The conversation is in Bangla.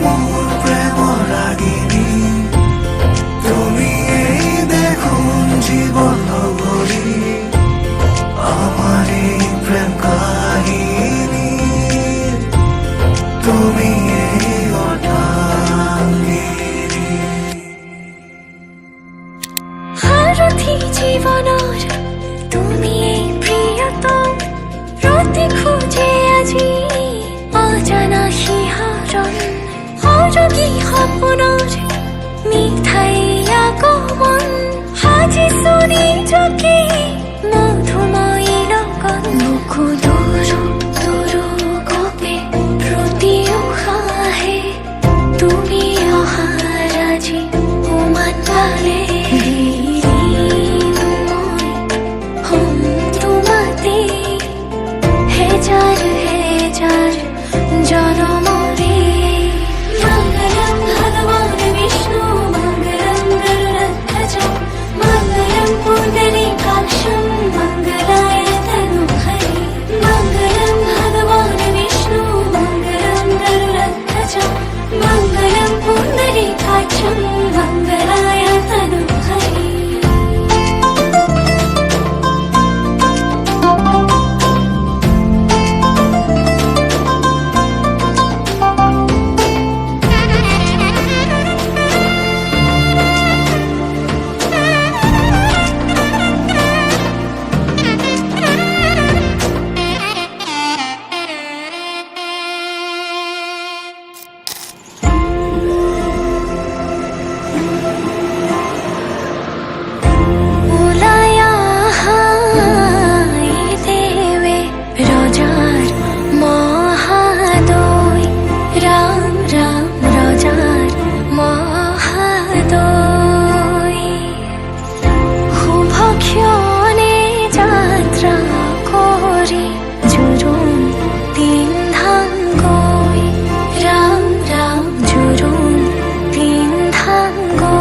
মোর প্রেম রাগিনী তুমি এই দেখুন জীবন ভরি আমার এই প্রেম কাহিনী তুমি এই অর্ধাঙ্গিনী সারথি জীবনৰ তুমি এই প্ৰিয়তম ৰতি খোজে আজি অজানা শিহৰণ সৰগী সপোনৰ মিঠাই আগমন সাজিছো নিজকে মধুময়ী লগন বুকু দূৰ দূৰ গপে প্ৰতি উশাহে তুমি অহাৰ আজি উমান পালে go